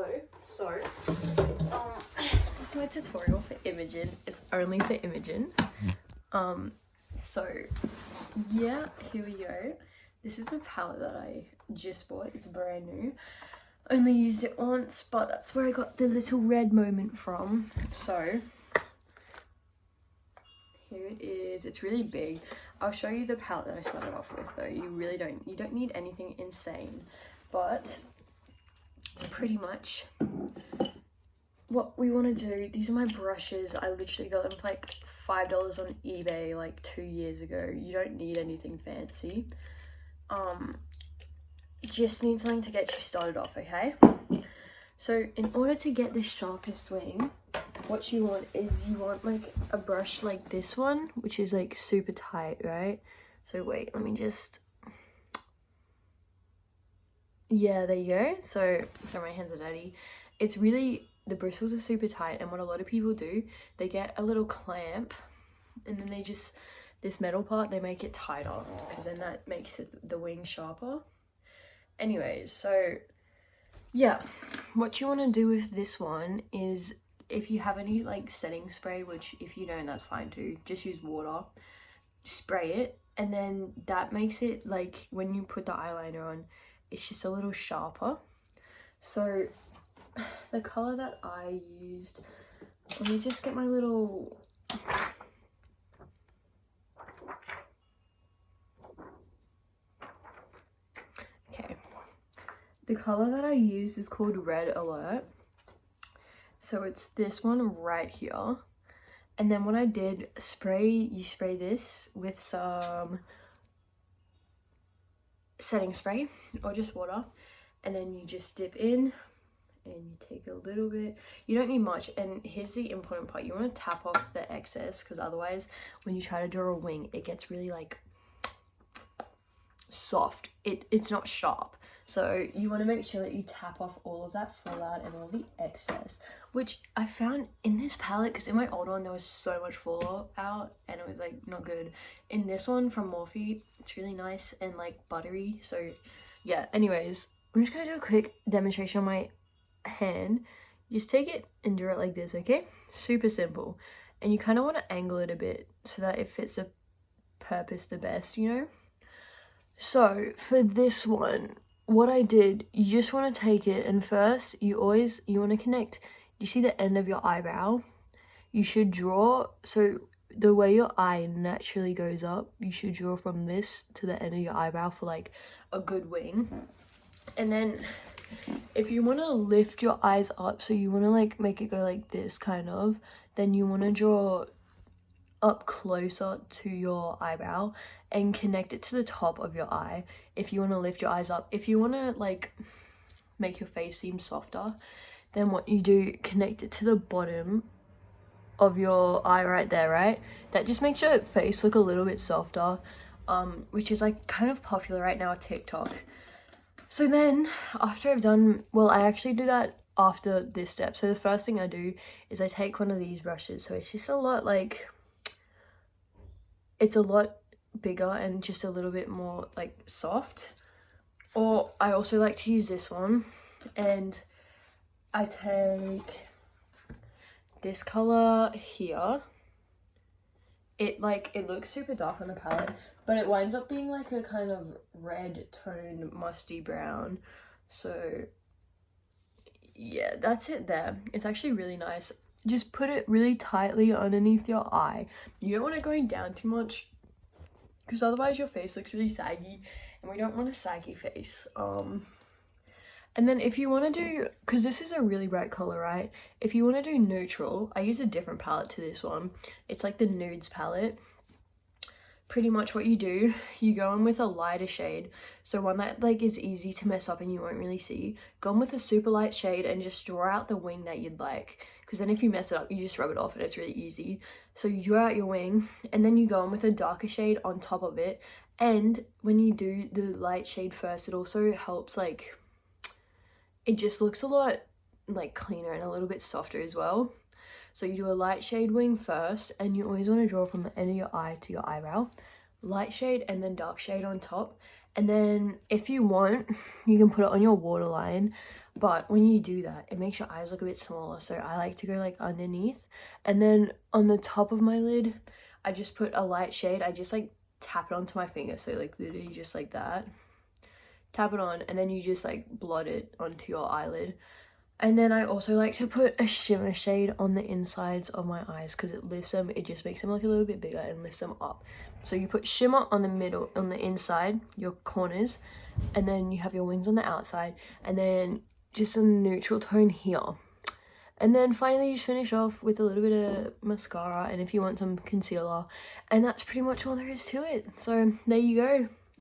Hello. So, this is my tutorial for Imogen. It's only for Imogen. So, yeah, here we go. This is the palette that I just bought. It's brand new. Only used it once, but that's where I got the little red moment from. So, here it is. It's really big. I'll show you the palette that I started off with though. You don't need anything insane, but pretty much what we want to do, these are my brushes. I literally got them for like $5 on eBay like 2 years ago. You don't need anything fancy. You just need something to get you started off, okay? So in order to get the sharpest wing, what you want is you want like a brush like this one, which is like super tight, right? So wait, let me just, yeah, there you go. So my hands are dirty. It's really, the bristles are super tight, and what a lot of people do, they get a little clamp and then they just, this metal part, they make it tighter because then that makes the wing sharper. Anyways, so yeah, what you want to do with this one is, if you have any like setting spray, which if you don't, that's fine too, just use water, spray it, and then that makes it like when you put the eyeliner on, it's just a little sharper. So the color that I used, let me just get my little, okay, the color that I used is called Red Alert. So it's this one right here. And then what I did, you spray this with some setting spray or just water, and then you just dip in and you take a little bit. You don't need much, and here's the important part. You want to tap off the excess, because otherwise when you try to draw a wing, it gets really like soft. It's not sharp. So you want to make sure that you tap off all of that fallout and all the excess, which I found in this palette, because in my old one there was so much fallout and it was like not good. In this one from Morphe, it's really nice and like buttery. So yeah, anyways, I'm just gonna do a quick demonstration on my hand. You just take it and draw it like this, okay? Super simple. And you kind of want to angle it a bit so that it fits the purpose the best, you know? So for this one, what I did, you just want to take it, and first you want to connect, you see the end of your eyebrow? You should draw, so the way your eye naturally goes up, you should draw from this to the end of your eyebrow for like a good wing. And then if you want to lift your eyes up, so you want to like make it go like this kind of, then you want to draw up closer to your eyebrow and connect it to the top of your eye if you want to lift your eyes up. If you want to like make your face seem softer, then what you do, connect it to the bottom of your eye right there, right? That just makes your face look a little bit softer, which is like kind of popular right now on TikTok. So then after I've done, well, I actually do that after this step. So the first thing I do is I take one of these brushes, so it's just a lot like, it's a lot bigger and just a little bit more like soft. Or I also like to use this one, and I take this color here. It looks super dark on the palette, but it winds up being like a kind of red tone, musty brown. So yeah, that's it there. It's actually really nice. Just put it really tightly underneath your eye. You don't want it going down too much, because otherwise your face looks really saggy, and we don't want a saggy face. And then if you want to do, because this is a really bright color, right? If you want to do neutral, I use a different palette to this one. It's like the nudes palette. Pretty much what you do, you go in with a lighter shade, so one that like is easy to mess up and you won't really see. Go in with a super light shade and just draw out the wing that you'd like, because then if you mess it up, you just rub it off and it's really easy. So you draw out your wing, and then you go in with a darker shade on top of it. And when you do the light shade first, it also helps, like, it just looks a lot like cleaner and a little bit softer as well. So you do a light shade wing first, and you always want to draw from the end of your eye to your eyebrow. Light shade and then dark shade on top. And then if you want, you can put it on your waterline. But when you do that, it makes your eyes look a bit smaller. So I like to go like underneath. And then on the top of my lid, I just put a light shade. I just like tap it onto my finger. So like literally just like that. Tap it on, and then you just like blot it onto your eyelid. And then I also like to put a shimmer shade on the insides of my eyes because it lifts them. It just makes them look a little bit bigger and lifts them up. So you put shimmer on the middle, on the inside, your corners, and then you have your wings on the outside, and then just a neutral tone here. And then finally you just finish off with a little bit of mascara, and if you want some concealer, and that's pretty much all there is to it. So there you go.